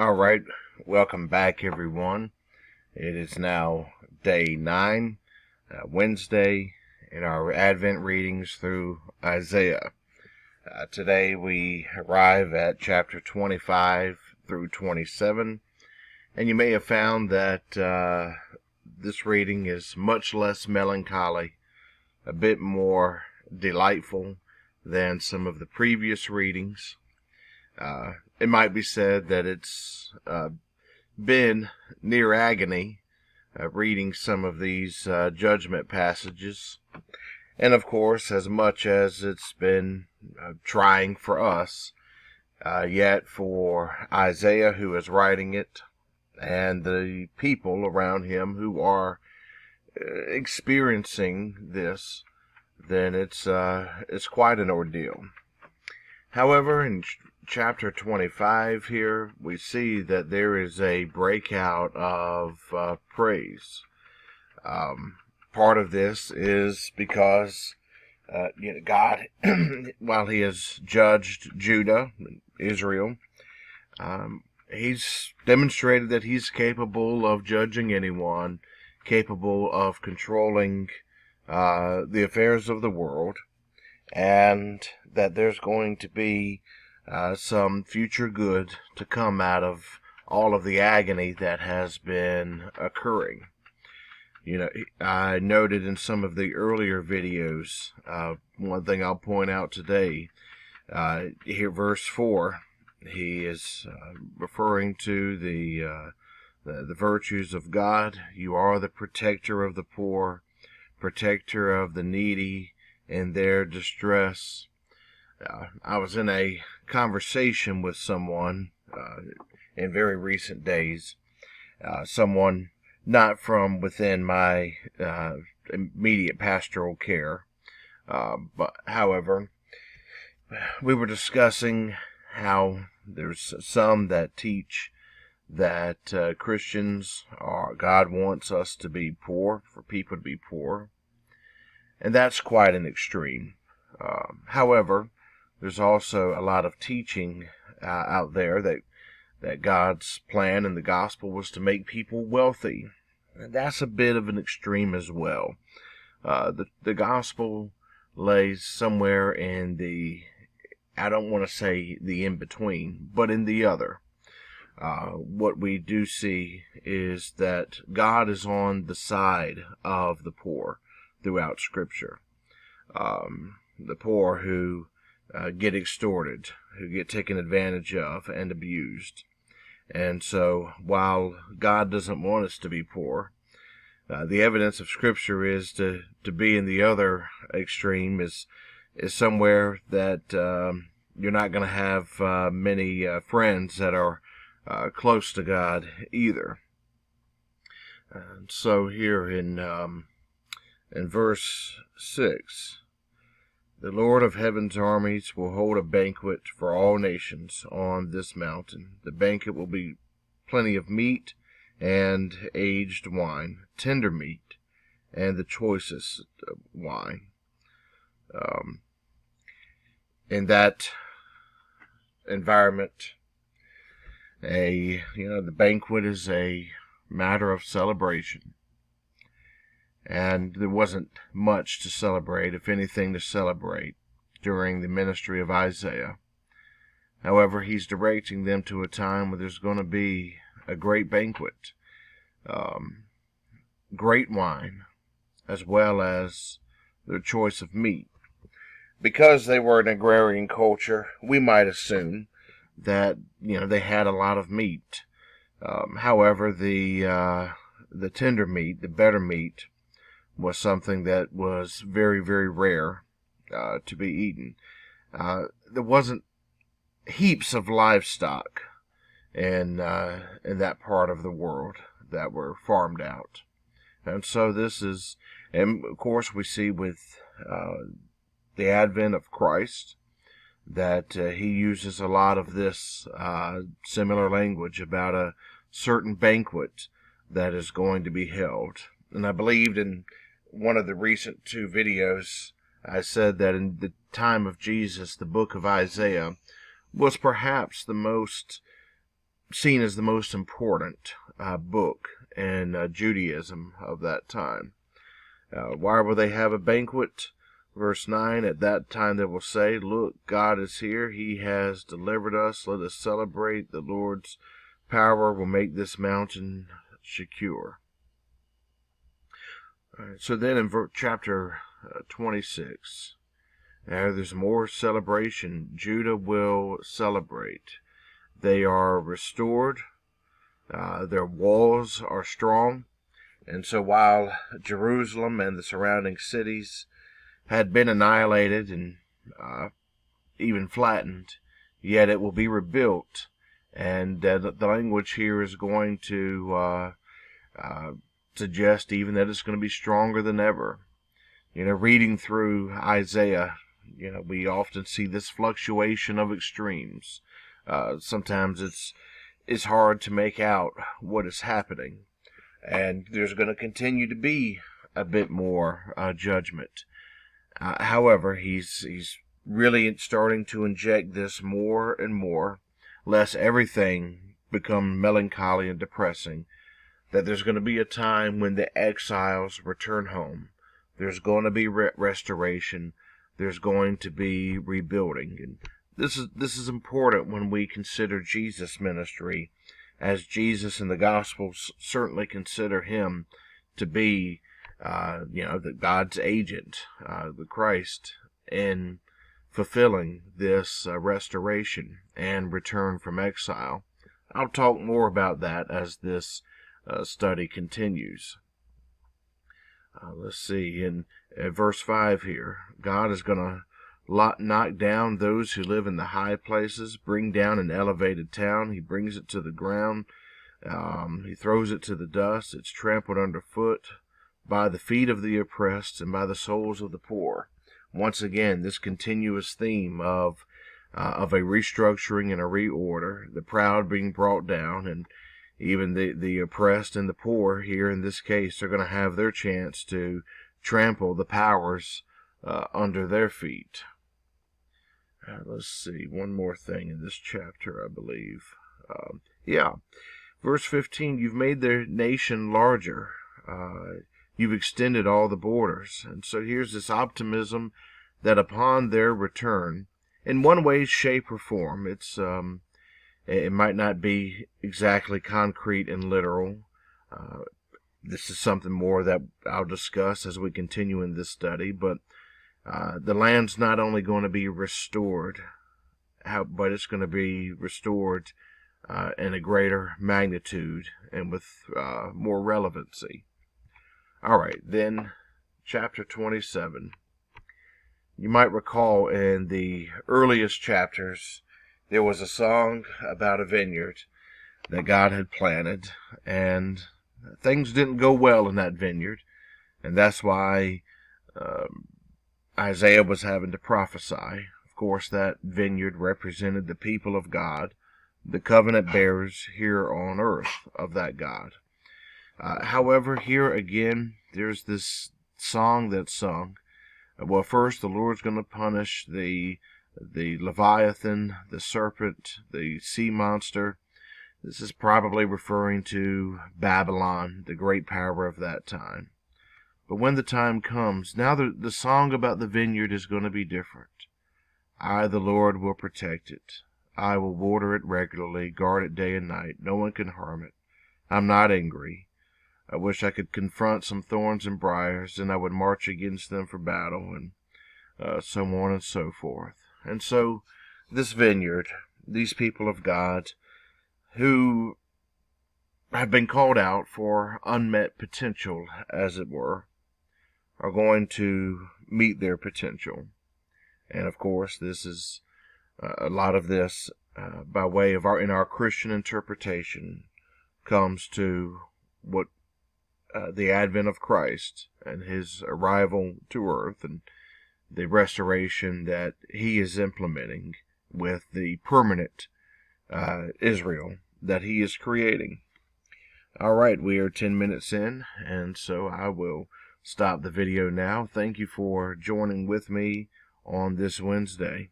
All right, welcome back, everyone. It is now day 9, Wednesday, in our Advent readings through Isaiah. Today we arrive at chapter 25 through 27, and you may have found that this reading is much less melancholy, a bit more delightful than some of the previous readings. It might be said that it's been near agony reading some of these judgment passages. And of course, as much as it's been trying for us, yet for Isaiah, who is writing it, and the people around him who are experiencing this, then it's quite an ordeal. However, in chapter 25 here, we see that there is a breakout of praise. Part of this is because God, while he has judged Judah, Israel, he's demonstrated that he's capable of judging anyone, capable of controlling the affairs of the world, and that there's going to be some future good to come out of all of the agony that has been occurring. I noted in some of the earlier videos, one thing I'll point out today, here verse 4, he is referring to the virtues of God. You are the protector of the poor, protector of the needy in their distress. I was in a conversation with someone in very recent days, someone not from within my immediate pastoral care, but however, we were discussing how there's some that teach that Christians God wants us to be poor, for people to be poor, and that's quite an extreme. However, there's also a lot of teaching out there that God's plan in the gospel was to make people wealthy. And that's a bit of an extreme as well. The gospel lays somewhere in the, I don't want to say the in-between, but in the other. What we do see is that God is on the side of the poor throughout Scripture. The poor who get extorted, who get taken advantage of and abused. And so, while God doesn't want us to be poor, the evidence of Scripture is to be in the other extreme is somewhere that you're not going to have many friends that are close to God either. And so here in verse 6, the Lord of heaven's armies will hold a banquet for all nations on this mountain. The banquet will be plenty of meat and aged wine, tender meat, and the choicest wine. In that environment, the banquet is a matter of celebration. And there wasn't much to celebrate, if anything to celebrate, during the ministry of Isaiah. However, he's directing them to a time where there's going to be a great banquet, great wine, as well as their choice of meat. Because they were an agrarian culture, we might assume that they had a lot of meat. However, the tender meat, the better meat, was something that was very, very rare to be eaten. There wasn't heaps of livestock in that part of the world that were farmed out. And so this is, and of course we see with the advent of Christ that he uses a lot of this similar language about a certain banquet that is going to be held. And I believed in one of the recent 2 videos, I said that in the time of Jesus, the book of Isaiah was perhaps the most seen as the most important book in Judaism of that time. Why will they have a banquet? Verse 9, at that time they will say, look, God is here. He has delivered us. Let us celebrate. The Lord's power will make this mountain secure. All right, so then in chapter 26, there's more celebration. Judah will celebrate. They are restored. Their walls are strong. And so while Jerusalem and the surrounding cities had been annihilated and even flattened, yet it will be rebuilt. And the language here is going to suggest even that it's going to be stronger than ever. Reading through Isaiah, we often see this fluctuation of extremes. Sometimes it's hard to make out what is happening. And there's going to continue to be a bit more judgment. However, he's really starting to inject this more and more, lest everything become melancholy and depressing, that there's going to be a time when the exiles return home. There's going to be restoration. There's going to be rebuilding. And this is important when we consider Jesus' ministry, as Jesus in the Gospels certainly consider him to be the God's agent, the Christ, in fulfilling this restoration and return from exile. I'll talk more about that as this study continues. Let's see, in verse 5 here, God is going to knock down those who live in the high places, bring down an elevated town. He brings it to the ground. He throws it to the dust. It's trampled underfoot by the feet of the oppressed and by the souls of the poor. Once again, this continuous theme of a restructuring and a reorder, the proud being brought down, and even the oppressed and the poor here in this case are going to have their chance to trample the powers under their feet. Let's see, one more thing in this chapter, I believe. Verse 15, you've made their nation larger. You've extended all the borders. And so here's this optimism that upon their return, in one way, shape, or form, it might not be exactly concrete and literal. This is something more that I'll discuss as we continue in this study, but the land's not only going to be restored, but it's going to be restored in a greater magnitude and with more relevancy. All right, then chapter 27. You might recall in the earliest chapters, there was a song about a vineyard that God had planted, and things didn't go well in that vineyard, and that's why Isaiah was having to prophesy. Of course, that vineyard represented the people of God, the covenant bearers here on earth of that God. However, here again, there's this song that's sung. Well, first, the Lord's going to punish the Leviathan, the serpent, the sea monster. This is probably referring to Babylon, the great power of that time. But when the time comes, now the song about the vineyard is going to be different. I, the Lord, will protect it. I will water it regularly, guard it day and night. No one can harm it. I'm not angry. I wish I could confront some thorns and briars, and I would march against them for battle, and so on and so forth. And so this vineyard, these people of God, who have been called out for unmet potential, as it were, are going to meet their potential. And of course, this is a lot of this by way of our Christian interpretation comes to what the advent of Christ and his arrival to earth and the restoration that he is implementing with the permanent Israel that he is creating. All right, we are 10 minutes in, and so I will stop the video now. Thank you for joining with me on this Wednesday.